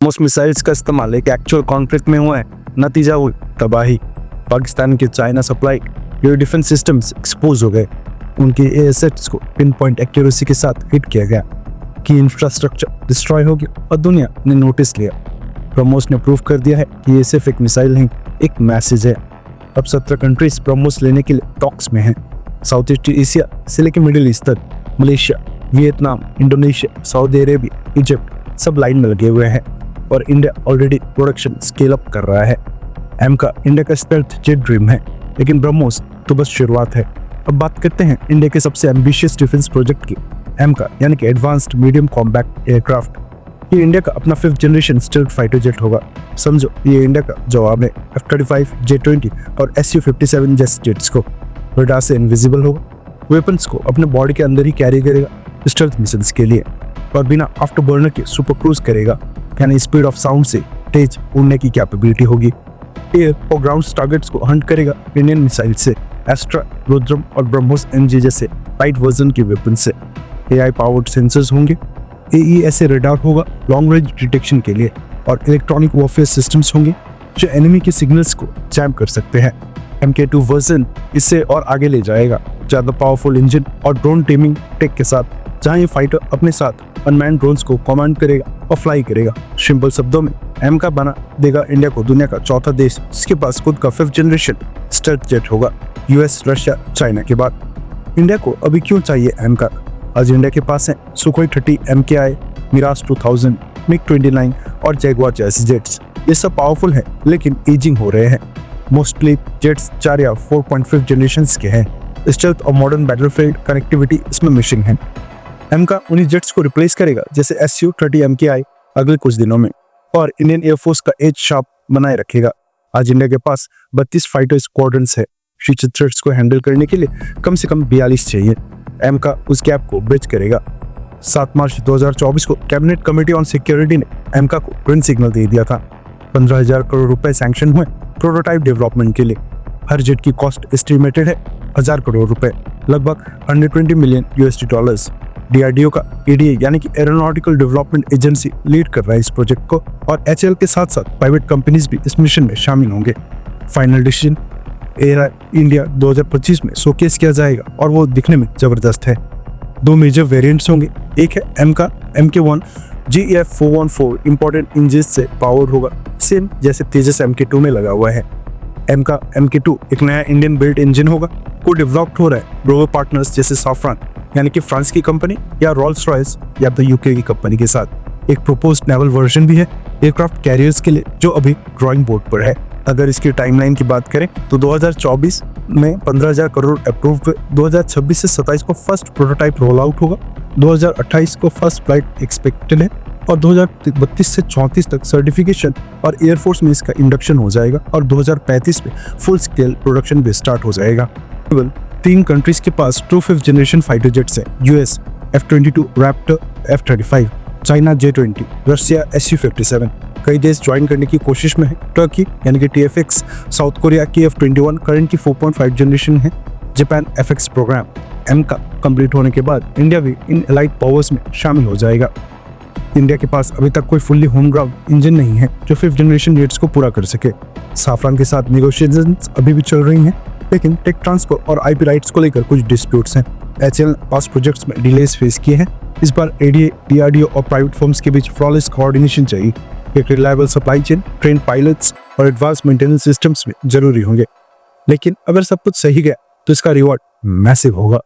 Most missiles का इस्तेमाल एक एक्चुअल कॉन्फ्लिक्ट में हुआ है, नतीजा हुई तबाही। पाकिस्तान के China supply air defence systems expose हो गए, उनके एसेट्स को पिन पॉइंट एक्यूरेसी के साथ हिट किया गया कि इंफ्रास्ट्रक्चर डिस्ट्रॉय हो गया और दुनिया ने नोटिस लिया। ब्रह्मोस ने प्रूव कर दिया है कि ये सिर्फ एक मिसाइल नहीं, एक मैसेज है। अब 17 कंट्रीज ब्रह्मोस लेने के लिए टॉक्स में हैं। साउथ ईस्ट एशिया से लेकर मिडिल ईस्ट तक, Malaysia, Vietnam, Indonesia, Saudi Arabia, Egypt सब लाइन में लगे हुए हैं और India already production scale up कर रहा है। एमका इंडिया का स्टेल्थ जेट ड्रीम है, लेकिन ब्रह्मोस तो बस शुरुआत है। अब बात करते हैं इंडिया के सबसे एम्बिशियस डिफेंस प्रोजेक्ट की, एमका यानी कि एडवांस्ड मीडियम कॉम्बैक्ट एयरक्राफ्ट। ये इंडिया का अपना 5th generation stealth fighter jet होगा। समझो ये इंडिया का जवाब है F-35, J-20 और Su-57 जैसे जेट्स को। रडार से इनविजिबल होगा, वेपन्स को अपने बॉडी के अंदर ही कैरी करेगा स्टेल्थ मिशंस के लिए, और बिना आफ्टर बर्नर के सुपर क्रूज करेगा, यानी स्पीड ऑफ साउंड से तेज उड़ने की कैपेबिलिटी होगी। एयर और ग्राउंड टारगेट्स को हंट करेगा इंडियन मिसाइल से, एस्ट्रा, रुद्रम और ब्रह्मोस एनजी जैसे लाइट वर्जन के वेपन से। AI पावर्ड सेंसर्स होंगे, AESA रडार होगा लॉन्ग रेंज डिटेक्शन के लिए, और इलेक्ट्रॉनिक वॉरफेयर सिस्टम्स होंगे जो एनिमी के सिग्नल्स को जैम कर सकते हैं। MK2 वर्जन इससे और आगे ले जाएगा, ज़्यादा पावरफुल इंजन और ड्रोन टेमिंग टेक के साथ, जहां ये फाइटर अपने साथ अनमैन्ड ड्रोन्स को कमांड करेगा और फ्लाई करेगा। सिंपल शब्दों में एमका बना देगा इंडिया को दुनिया का चौथा देश जिसके पास खुद का 5th जनरेशन स्टेल्थ जेट होगा, US, रशिया, चाइना के बाद। इंडिया को अभी क्यों चाहिए एमका? आज इंडिया के पास है सुखोई 30 MKI, मिराज 2000, MiG-29 और जैगुआर जैसे जेट्स। ये सब पावरफुल हैं लेकिन एजिंग हो रहे हैं। मोस्टली जेट्स 4 या 4.5 जनरेशन के हैं। स्टेल्थ और मॉडर्न बैटलफील्ड कनेक्टिविटी इसमें मिसिंग है। एमका उन्हीं जेट्स को रिप्लेस करेगा जैसे Su-30 MKI अगले कुछ दिनों में, और इंडियन एयरफोर्स का एज शार्प बनाए रखेगा। आज इंडिया के पास 32 फाइटर स्क्वाड्रन्स है। फ्यूचर थ्रेट्स को हैंडल करने के लिए कम से कम 42 चाहिए। एमका उस गैप को ब्रिज करेगा। 7 मार्च 2024 को कैबिनेट कमेटी ऑन सिक्योरिटी ने एमका को ग्रीन सिग्नल दे दिया था। 15,000 करोड़ रुपए सैंक्शन हुए प्रोटोटाइप डेवलपमेंट के लिए। हर जेट की कॉस्ट एस्टिमेटेड है 1000 करोड़ रुपए, लगभग $120 मिलियन USD। DRDO का EDA यानी कि एरोनॉटिकल डेवलपमेंट एजेंसी लीड कर रहा है इस प्रोजेक्ट को, और HAL के साथ साथ प्राइवेट कंपनीज भी इस मिशन में शामिल होंगे। फाइनल डिसीजन एयर इंडिया 2025 में शोकेस किया जाएगा और वो दिखने में जबरदस्त है। 2 मेजर वेरिएंट्स होंगे, एक है एमका MK1 GF414 इंपोर्टेंट इंजन से पावर होगा, सेम जैसे तेजस MK2 में लगा हुआ है। एमका MK2 एक नया इंडियन बिल्ट इंजन होगा, को डेवलप्ड हो रहा है ब्रोवर पार्टनर्स जैसे सॉफ्रान यानी कि फ्रांस की कंपनी या रोल्स रॉयस या तो UK की कंपनी के साथ। एक प्रोपोज्ड नेवल वर्जन भी है एयरक्राफ्ट कैरियर्स के लिए जो अभी ड्राइंग बोर्ड पर है। अगर इसकी टाइमलाइन की बात करें तो 2024 में 15,000 करोड़ अप्रूव हुए, 2026 से 27 को फर्स्ट प्रोटोटाइप रोल आउट होगा, 2028 को फर्स्ट फ्लाइट एक्सपेक्टेड है, और 2032 से 34 तक सर्टिफिकेशन और एयरफोर्स में इसका इंडक्शन हो जाएगा, और 2035 में फुल स्केल प्रोडक्शन भी स्टार्ट हो जाएगा। केवल 3 कंट्रीज के पास 5th जनरेशन फाइटर जेट्स हैं, US F-22 Raptor F-35, China J-20, Russia Su-57। कई देश ज्वाइन करने की कोशिश में है। टर्की यानी कि TFX, साउथ कोरिया की F-21 करंट की 4.5 जनरेशन है, जापान FX प्रोग्राम। एमका कंप्लीट होने के बाद इंडिया भी इन एलाइड पावर्स में शामिल हो जाएगा। इंडिया के पास अभी तक कोई फुल्ली होम ग्राउंड इंजन नहीं है जो 5th जनरेशन जेट्स को पूरा कर सके। सॉफ्रान के साथ नेगोशिएशंस अभी भी चल रही हैं, लेकिन टेक ट्रांसफर और IP राइट्स को लेकर कुछ डिस्प्यूट्स हैं। HAL पास प्रोजेक्ट्स में डिलेस फेस किए हैं। इस बार ADA, DRDO और प्राइवेट फर्म्स के बीच फ्लॉलेस कोऑर्डिनेशन चाहिए। एक reliable supply chain, train pilots और एडवांस मेंटेनेंस सिस्टम्स में जरूरी होंगे। लेकिन अगर सब कुछ सही गया तो इसका रिवॉर्ड मैसिव होगा।